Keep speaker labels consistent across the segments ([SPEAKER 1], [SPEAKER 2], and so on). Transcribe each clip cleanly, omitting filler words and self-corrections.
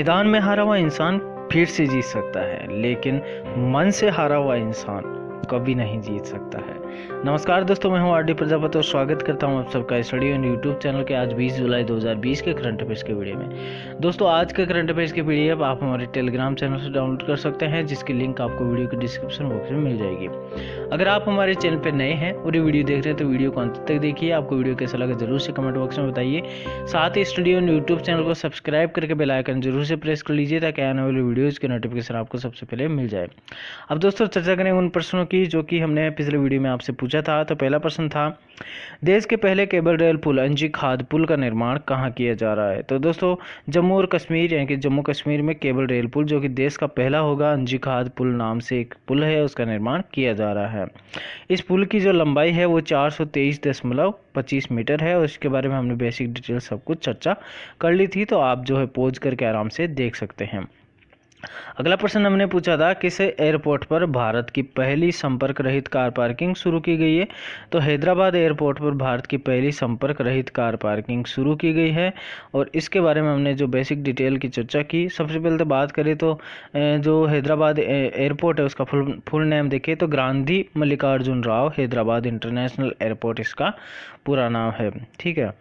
[SPEAKER 1] मैदान में हारा हुआ इंसान फिर से जीत सकता है, लेकिन मन से हारा हुआ इंसान कभी नहीं जीत सकता है। नमस्कार दोस्तों, मैं हूं आर.डी. प्रजापति और स्वागत करता हूं आप सबका स्टडी ऑन यूट्यूब चैनल के आज 20 जुलाई 2020 के करंट अफेयर्स के वीडियो में। दोस्तों, आज के करंट अफेयर्स की पीडीएफ आप हमारे टेलीग्राम चैनल से डाउनलोड कर सकते हैं, जिसकी लिंक आपको वीडियो के डिस्क्रिप्शन बॉक्स में मिल जाएगी। अगर आप हमारे चैनल पर नए हैं और ये वीडियो देख रहे हैं तो वीडियो को अंत तक देखिए। आपको वीडियो कैसा लगा जरूर से कमेंट बॉक्स में बताइए। साथ ही स्टडी ऑन यूट्यूब चैनल को सब्सक्राइब करके बेल आइकन जरूर से प्रेस कर लीजिए, ताकि आने वाली वीडियोज़ के नोटिफिकेशन आपको सबसे पहले मिल जाए। अब दोस्तों, चर्चा करें उन प्रश्नों की जो कि हमने पिछले वीडियो में आपसे पूछा था। तो पहला प्रश्न था, देश के पहले केबल रेल पुल अंजी खाद पुल का निर्माण कहाँ किया जा रहा है। तो दोस्तों, जम्मू और कश्मीर यानी कि जम्मू कश्मीर में केबल रेल पुल जो कि देश का पहला होगा, अंजी खाद पुल नाम से एक पुल है, उसका निर्माण किया जा रहा है। इस पुल की जो लंबाई है वो 423.25 मीटर है और इसके बारे में हमने बेसिक डिटेल सब कुछ चर्चा कर ली थी, तो आप जो है पॉज करके आराम से देख सकते हैं। अगला प्रश्न हमने पूछा था, किस एयरपोर्ट पर भारत की पहली संपर्क रहित कार पार्किंग शुरू की गई है। तो हैदराबाद एयरपोर्ट पर भारत की पहली संपर्क रहित कार पार्किंग शुरू की गई है और इसके बारे में हमने जो बेसिक डिटेल की चर्चा की। सबसे पहले तो बात करें तो जो हैदराबाद एयरपोर्ट है उसका फुल नेम देखें तो गांधी मल्लिकार्जुन राव हैदराबाद इंटरनेशनल एयरपोर्ट इसका पूरा नाम है। ठीक है,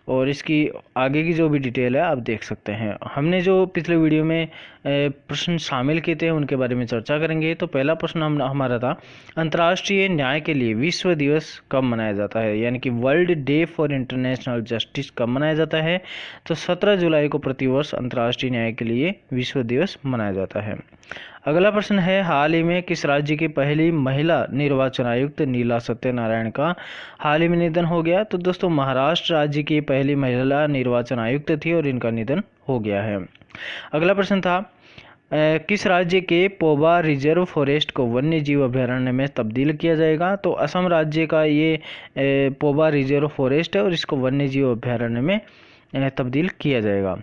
[SPEAKER 1] और इसकी आगे की जो भी डिटेल है आप देख सकते हैं। हमने जो पिछले वीडियो में प्रश्न शामिल किए थे उनके बारे में चर्चा करेंगे। तो पहला प्रश्न हमारा था, अंतर्राष्ट्रीय न्याय के लिए विश्व दिवस कब मनाया जाता है, यानी कि world day for international justice कब मनाया जाता है। तो 17 जुलाई को प्रतिवर्ष अंतर्राष्ट्रीय न्याय के लिए विश्व दिवस मनाया जाता है। अगला प्रश्न है, हाल ही में किस राज्य की पहली महिला निर्वाचन आयुक्त नीला सत्यनारायण का हाल ही में निधन हो गया। तो दोस्तों, महाराष्ट्र राज्य की पहली महिला निर्वाचन आयुक्त थी और इनका निधन हो गया है। अगला प्रश्न था, किस राज्य के पोबा रिजर्व फॉरेस्ट को वन्य जीव अभ्यारण्य में तब्दील किया जाएगा। तो असम राज्य का ये पोबा रिजर्व फॉरेस्ट है और इसको वन्य जीव अभ्यारण्य में तब्दील किया जाएगा।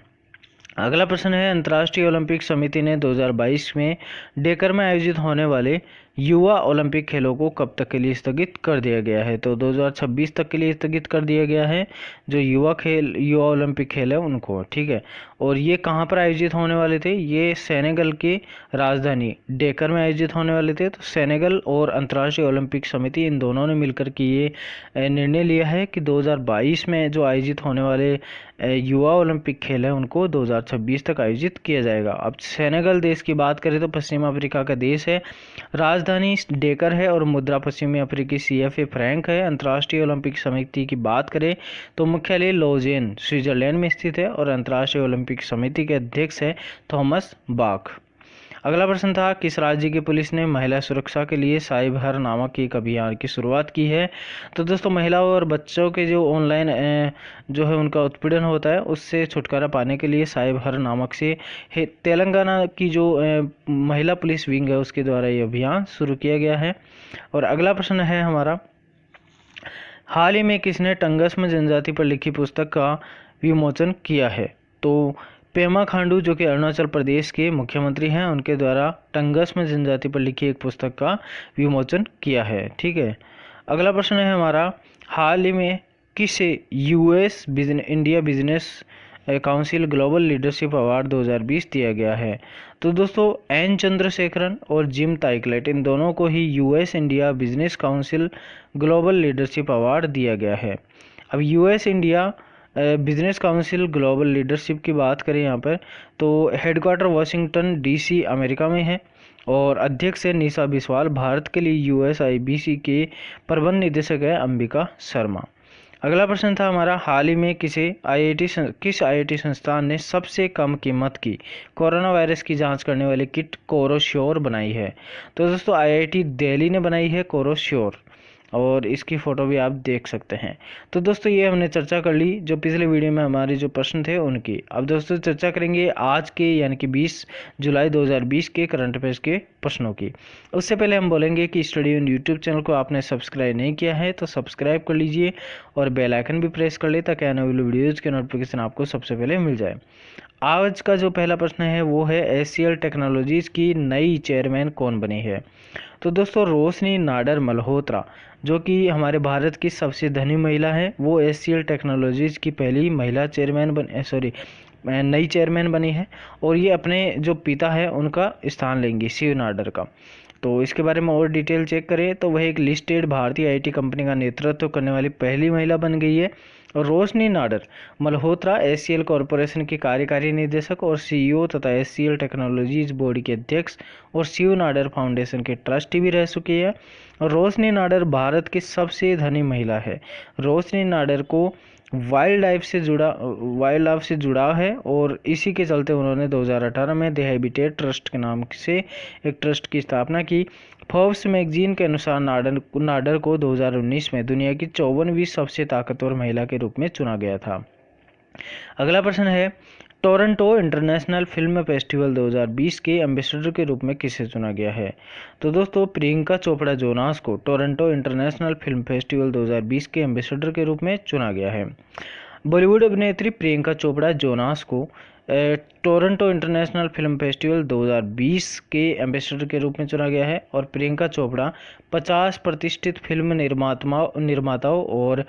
[SPEAKER 1] अगला प्रश्न है, अंतर्राष्ट्रीय ओलंपिक समिति ने 2022 में डेकर में आयोजित होने वाले युवा ओलंपिक खेलों को कब तक के लिए स्थगित कर दिया गया है। तो 2026 तक के लिए स्थगित कर दिया गया है जो युवा ओलंपिक खेल है उनको। ठीक है, और ये कहाँ पर आयोजित होने वाले थे, ये सेनेगल की राजधानी डेकर में आयोजित होने वाले थे। तो सेनेगल और अंतर्राष्ट्रीय ओलंपिक समिति इन दोनों ने मिलकर के ये निर्णय लिया है कि 2022 में जो आयोजित होने वाले युवा ओलंपिक खेल है उनको 2026 तक आयोजित किया जाएगा। अब सेनेगल देश की बात करें तो पश्चिम अफ्रीका का देश है, राजधानी डेकर है और मुद्रा पश्चिमी अफ्रीकी CFA फ्रैंक है। अंतर्राष्ट्रीय ओलंपिक समिति की बात करें तो मुख्यालय लॉजेन स्विट्जरलैंड में स्थित है और अंतर्राष्ट्रीय ओलंपिक समिति के अध्यक्ष है थॉमस बाख। अगला प्रश्न था, किस राज्य की पुलिस ने महिला सुरक्षा के लिए साइबर नामक एक अभियान की शुरुआत की है। तो दोस्तों, महिलाओं और बच्चों के जो ऑनलाइन जो है उनका उत्पीड़न होता है उससे छुटकारा पाने के लिए साइबर नामक से तेलंगाना की जो महिला पुलिस विंग है उसके द्वारा ये अभियान शुरू किया गया है। और अगला प्रश्न है हमारा, हाल ही में किसने टंगस्म जनजाति पर लिखी पुस्तक का विमोचन किया है। तो पेमा खांडू जो कि अरुणाचल प्रदेश के मुख्यमंत्री हैं, उनके द्वारा टंगस्म जनजाति पर लिखी एक पुस्तक का विमोचन किया है। ठीक है, अगला प्रश्न है हमारा, हाल ही में किसे US India business council global leadership award 2020 दिया गया है। तो दोस्तों, एन चंद्रशेखरन और जिम ताइकलेट इन दोनों को ही US India business council global leadership award दिया गया है। अब US India business council global leadership की बात करें यहाँ पर तो हेडक्वार्टर वाशिंगटन DC अमेरिका में है और अध्यक्ष है निशा बिस्वाल। भारत के लिए USIBC के प्रबंध निदेशक है अंबिका शर्मा। अगला प्रश्न था हमारा, हाल ही में किस IIT संस्थान ने सबसे कम कीमत की कोरोना वायरस की जांच करने वाली किट कोरोश्योर बनाई है। तो दोस्तों, IIT दिल्ली ने बनाई है कोरोश्योर और इसकी फ़ोटो भी आप देख सकते हैं। तो दोस्तों, ये हमने चर्चा कर ली जो पिछले वीडियो में हमारे जो प्रश्न थे उनकी। अब दोस्तों चर्चा करेंगे आज के यानी कि 20 जुलाई 2020 के करंट अफेयर्स के प्रश्नों की। उससे पहले हम बोलेंगे कि स्टडी ऑन यूट्यूब चैनल को आपने सब्सक्राइब नहीं किया है तो सब्सक्राइब कर लीजिए और बेल आइकन भी प्रेस कर ले, ताकि आने वाली वीडियोज़ के नोटिफिकेशन आपको सबसे पहले मिल जाए। आज का जो पहला प्रश्न है वो है, HCL टेक्नोलॉजीज़ की नई चेयरमैन कौन बनी है। तो दोस्तों, रोशनी नाडर मल्होत्रा जो कि हमारे भारत की सबसे धनी महिला है, वो HCL टेक्नोलॉजीज़ की पहली महिला चेयरमैन नई चेयरमैन बनी है और ये अपने जो पिता है उनका स्थान लेंगी, शिव नाडर का। तो इसके बारे में और डिटेल चेक करें तो वह एक लिस्टेड भारतीय आईटी कंपनी का नेतृत्व करने वाली पहली महिला बन गई है। और रोशनी नाडर मल्होत्रा एचसीएल कॉरपोरेशन की कार्यकारी निदेशक और सीईओ तथा एचसीएल टेक्नोलॉजीज बोर्ड की अध्यक्ष और शिव नाडर फाउंडेशन के ट्रस्टी भी रह चुकी है। और रोशनी नाडर भारत की सबसे धनी महिला है। रोशनी नाडर को वाइल्ड लाइफ से जुड़ाव है और इसी के चलते उन्होंने 2018 में द हैबिटेट ट्रस्ट के नाम से एक ट्रस्ट की स्थापना की। फोर्ब्स मैगजीन के अनुसार नाडर को 2019 में दुनिया की 54वीं सबसे ताकतवर महिला के रूप में चुना गया था। अगला प्रश्न है, टोरंटो इंटरनेशनल फिल्म फेस्टिवल 2020 के एम्बेसडर के रूप में किसे चुना गया है? तो दोस्तों प्रियंका चोपड़ा जोनास को टोरंटो इंटरनेशनल फिल्म फेस्टिवल 2020 के एम्बेसडर के रूप में चुना गया है। बॉलीवुड अभिनेत्री प्रियंका चोपड़ा जोनास को टोरंटो इंटरनेशनल फिल्म फेस्टिवल 2020 के एम्बेसडर के रूप में चुना गया है। और प्रियंका चोपड़ा 50 प्रतिष्ठित फिल्म निर्माताओं और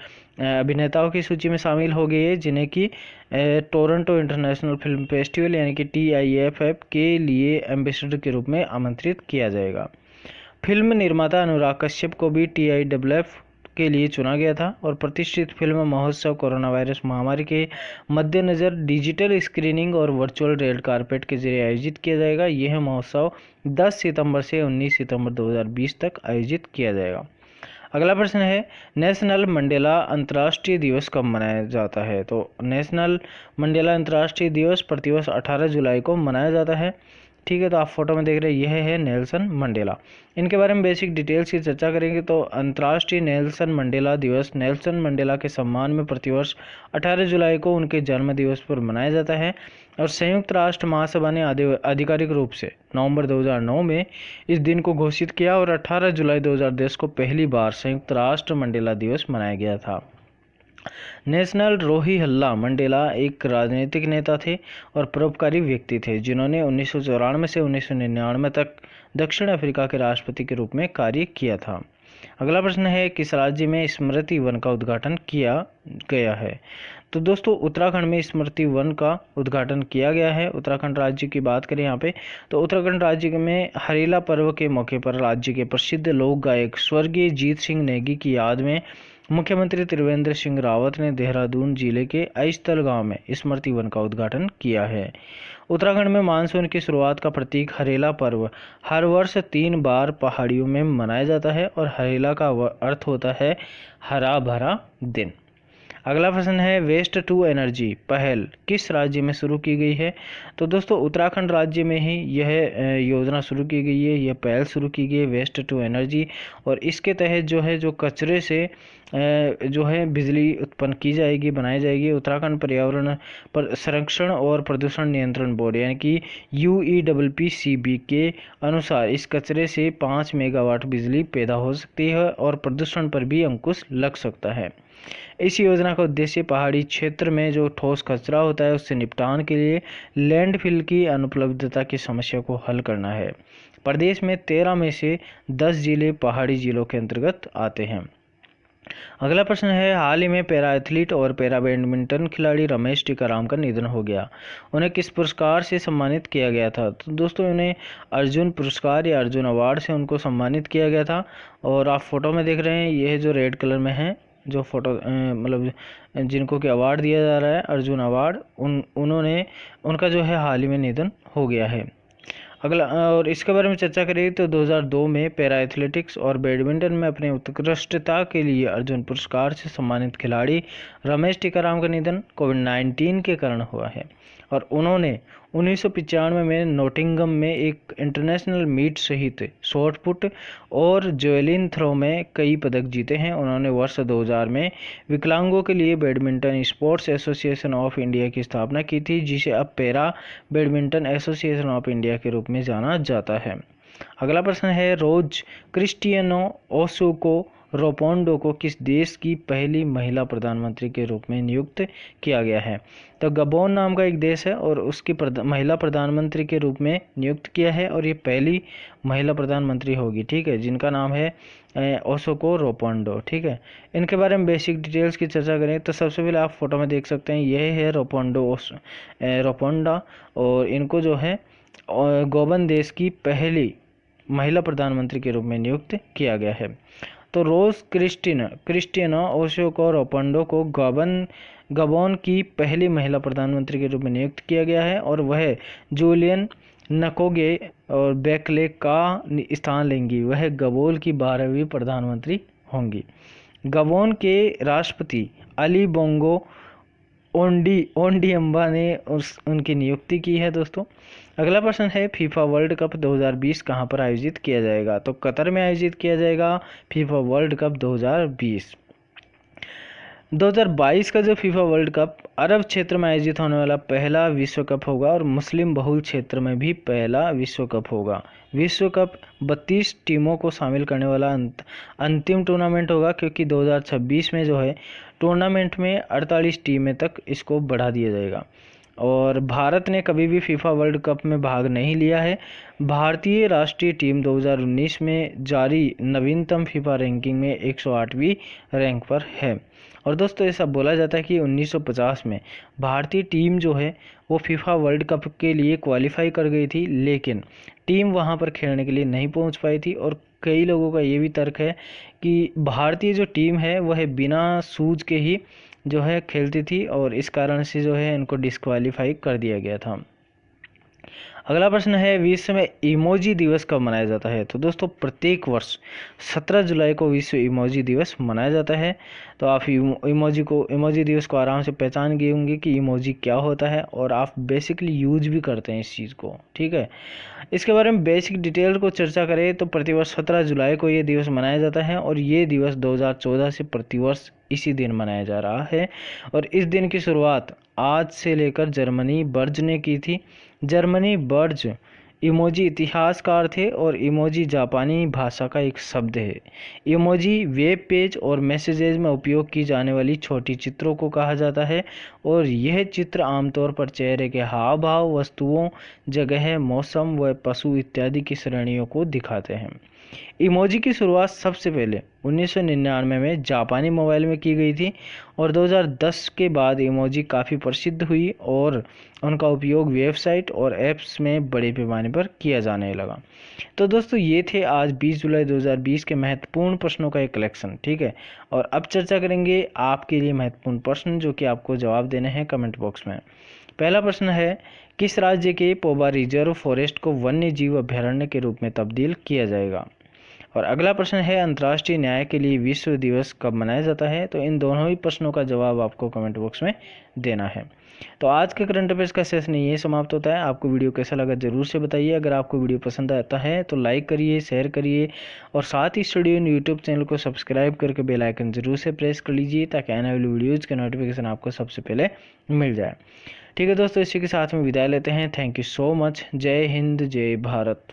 [SPEAKER 1] अभिनेताओं की सूची में शामिल हो गई है जिन्हें कि टोरंटो इंटरनेशनल फिल्म फेस्टिवल यानी कि TIFF के लिए एम्बेसडर के रूप में आमंत्रित किया जाएगा। फिल्म निर्माता अनुराग कश्यप को भी TIFF के लिए चुना गया था। और प्रतिष्ठित फिल्म महोत्सव कोरोना वायरस महामारी के मद्देनज़र डिजिटल स्क्रीनिंग और वर्चुअल रेड कारपेट के जरिए आयोजित किया जाएगा। यह महोत्सव 10 सितंबर से 19 सितंबर 2020 तक आयोजित किया जाएगा। अगला प्रश्न है, नेशनल मंडेला अंतर्राष्ट्रीय दिवस कब मनाया जाता है? तो नेशनल मंडेला अंतर्राष्ट्रीय दिवस प्रतिवर्ष 18 जुलाई को मनाया जाता है। ठीक है, तो आप फोटो में देख रहे हैं यह है नेल्सन मंडेला। इनके बारे में बेसिक डिटेल्स की चर्चा करेंगे। तो अंतर्राष्ट्रीय नेल्सन मंडेला दिवस नेल्सन मंडेला के सम्मान में प्रतिवर्ष 18 जुलाई को उनके जन्म दिवस पर मनाया जाता है। और संयुक्त राष्ट्र महासभा ने आधिकारिक रूप से नवंबर 2009 में इस दिन को घोषित किया और 18 जुलाई 2010 को पहली बार संयुक्त राष्ट्र मंडेला दिवस मनाया गया था। नेशनल रोहिल्ला मंडेला एक राजनीतिक नेता थे और परोपकारी व्यक्ति थे जिन्होंने 1994 से 1999 तक दक्षिण अफ्रीका के राष्ट्रपति के रूप में कार्य किया था। अगला प्रश्न है, किस राज्य में स्मृति वन का उद्घाटन किया गया है? तो दोस्तों उत्तराखंड में स्मृति वन का उद्घाटन किया गया है। उत्तराखंड राज्य की बात करें यहाँ पे तो उत्तराखंड राज्य में हरेला पर्व के मौके पर राज्य के प्रसिद्ध लोक गायक स्वर्गीय जीत सिंह नेगी की याद में मुख्यमंत्री त्रिवेंद्र सिंह रावत ने देहरादून जिले के ऐशतल गांव में स्मृति वन का उद्घाटन किया है। उत्तराखंड में मानसून की शुरुआत का प्रतीक हरेला पर्व हर वर्ष 3 बार पहाड़ियों में मनाया जाता है और हरेला का अर्थ होता है हरा भरा दिन। अगला प्रश्न है, वेस्ट टू एनर्जी पहल किस राज्य में शुरू की गई है? तो दोस्तों उत्तराखंड राज्य में ही यह योजना शुरू की गई है, यह पहल शुरू की गई है वेस्ट टू एनर्जी। और इसके तहत जो कचरे से जो है बिजली उत्पन्न की जाएगी, बनाई जाएगी। उत्तराखंड पर्यावरण पर संरक्षण और प्रदूषण नियंत्रण बोर्ड यानी कि UEPPCB के अनुसार इस कचरे से 5 मेगावाट बिजली पैदा हो सकती है और प्रदूषण पर भी अंकुश लग सकता है। इस योजना का उद्देश्य पहाड़ी क्षेत्र में जो ठोस कचरा होता है उससे निपटान के लिए लैंडफिल की अनुपलब्धता की समस्या को हल करना है। प्रदेश में 13 में से 10 जिले पहाड़ी जिलों के अंतर्गत आते हैं। अगला प्रश्न है, हाल ही में पैरा एथलीट और पैरा बैडमिंटन खिलाड़ी रमेश टीकाराम का निधन हो गया। उन्हें किस पुरस्कार से सम्मानित किया गया था? तो दोस्तों उन्हें अर्जुन पुरस्कार या अर्जुन अवार्ड से उनको सम्मानित किया गया था। और आप फोटो में देख रहे हैं यह जो रेड कलर में है जो फोटो मतलब जिनको कि अवार्ड दिया जा रहा है अर्जुन अवार्ड, उनका जो है हाल ही में निधन हो गया है। अगला और इसके बारे में चर्चा करें तो 2002 में पैरा एथलेटिक्स और बैडमिंटन में अपनी उत्कृष्टता के लिए अर्जुन पुरस्कार से सम्मानित खिलाड़ी रमेश टीकाराम का निधन कोविड-19 के कारण हुआ है। और उन्होंने 1995 में नोटिंगम में एक इंटरनेशनल मीट सहित शॉटपुट और जेवलिन थ्रो में कई पदक जीते हैं। उन्होंने वर्ष 2000 में विकलांगों के लिए badminton sports association of India की स्थापना की थी, जिसे अब para badminton association of India के रूप में जाना जाता है। अगला प्रश्न है, रोज क्रिस्टियानो ओसुको रोपोंडो को किस देश की पहली महिला प्रधानमंत्री के रूप में नियुक्त किया गया है? तो गबोन नाम का एक देश है और उसकी महिला प्रधानमंत्री के रूप में नियुक्त किया है और ये पहली महिला प्रधानमंत्री होगी, ठीक है, जिनका नाम है ओसोको रोपोंडो, ठीक है। इनके बारे में बेसिक डिटेल्स की चर्चा करें तो सबसे पहले आप फोटो में देख सकते हैं, यह है रोपोंडा और इनको जो है गबोन देश की पहली महिला प्रधानमंत्री के रूप में नियुक्त किया गया है। तो रोज क्रिस्टिना ओसोको रोपोंडो को गबोन की पहली महिला प्रधानमंत्री के रूप में नियुक्त किया गया है और वह जूलियन नकोगे और बेकले का स्थान लेंगी। वह गबोन की 12वीं प्रधानमंत्री होंगी। गबोन के राष्ट्रपति अली बोंगो ओंडियम्बा ने उनकी नियुक्ति की है दोस्तों। अगला प्रश्न है फीफा वर्ल्ड कप 2020 कहाँ पर आयोजित किया जाएगा? तो कतर में आयोजित किया जाएगा फीफा वर्ल्ड कप 2020। 2022 का जो फीफा वर्ल्ड कप अरब क्षेत्र में आयोजित होने वाला पहला विश्व कप होगा और मुस्लिम बहुल क्षेत्र में भी पहला विश्व कप होगा। विश्व कप 32 टीमों को शामिल करने वाला अंतिम टूर्नामेंट होगा, क्योंकि 2026 में जो है टूर्नामेंट में 48 टीमें तक इसको बढ़ा दिया जाएगा। और भारत ने कभी भी फीफा वर्ल्ड कप में भाग नहीं लिया है। भारतीय राष्ट्रीय टीम 2019 में जारी नवीनतम फीफा रैंकिंग में 108वीं रैंक पर है। और दोस्तों ऐसा बोला जाता है कि 1950 में भारतीय टीम जो है वो फीफा वर्ल्ड कप के लिए क्वालिफाई कर गई थी, लेकिन टीम वहां पर खेलने के लिए नहीं पहुंच पाई थी। और कई लोगों का ये भी तर्क है कि भारतीय जो टीम है वह बिना शूज के ही जो है खेलती थी और इस कारण से जो है इनको डिस्क्वालीफाई कर दिया गया था। अगला प्रश्न है विश्व में इमोजी दिवस कब मनाया जाता है? तो दोस्तों प्रत्येक वर्ष 17 जुलाई को विश्व इमोजी दिवस मनाया जाता है। तो आप इमोजी दिवस को आराम से पहचान गए होंगे कि इमोजी क्या होता है और आप बेसिकली यूज भी करते हैं इस चीज़ को, ठीक है। इसके बारे में बेसिक डिटेल को चर्चा करें तो प्रतिवर्ष 17 जुलाई को ये दिवस मनाया जाता है और ये दिवस 2014 से प्रतिवर्ष इसी दिन मनाया जा रहा है। और इस दिन की शुरुआत आज से लेकर जर्मनी बर्ज ने की थी। जर्मनी बर्ज इमोजी इतिहासकार थे और इमोजी जापानी भाषा का एक शब्द है। इमोजी वेब पेज और मैसेजेस में उपयोग की जाने वाली छोटी चित्रों को कहा जाता है और यह चित्र आमतौर पर चेहरे के हाव भाव, वस्तुओं, जगह, मौसम व पशु इत्यादि की श्रेणियों को दिखाते हैं। इमोजी की शुरुआत सबसे पहले 1999 में जापानी मोबाइल में की गई थी और 2010 के बाद इमोजी काफ़ी प्रसिद्ध हुई और उनका उपयोग वेबसाइट और ऐप्स में बड़े पैमाने पर किया जाने लगा। तो दोस्तों ये थे आज 20 जुलाई 2020 के महत्वपूर्ण प्रश्नों का एक कलेक्शन, ठीक है। और अब चर्चा करेंगे आपके लिए महत्वपूर्ण प्रश्न जो कि आपको जवाब देने हैं कमेंट बॉक्स में। पहला प्रश्न है किस राज्य के पोबा रिजर्व फॉरेस्ट को वन्य जीव अभ्यारण्य के रूप में तब्दील किया जाएगा? और अगला प्रश्न है अंतर्राष्ट्रीय न्याय के लिए विश्व दिवस कब मनाया जाता है? तो इन दोनों ही प्रश्नों का जवाब आपको कमेंट बॉक्स में देना है। तो आज के करंट अफेयर्स का सेशन ये समाप्त होता है। आपको वीडियो कैसा लगा जरूर से बताइए। अगर आपको वीडियो पसंद आता है तो लाइक करिए, शेयर करिए और साथ ही स्टडी इन यूट्यूब चैनल को सब्सक्राइब करके बेल आइकन जरूर से प्रेस कर लीजिए ताकि आने वाली वीडियोज़ के नोटिफिकेशन आपको सबसे पहले मिल जाए। ठीक है दोस्तों, इसी के साथ में विदाई लेते हैं। Thank you so much. जय हिंद, जय भारत।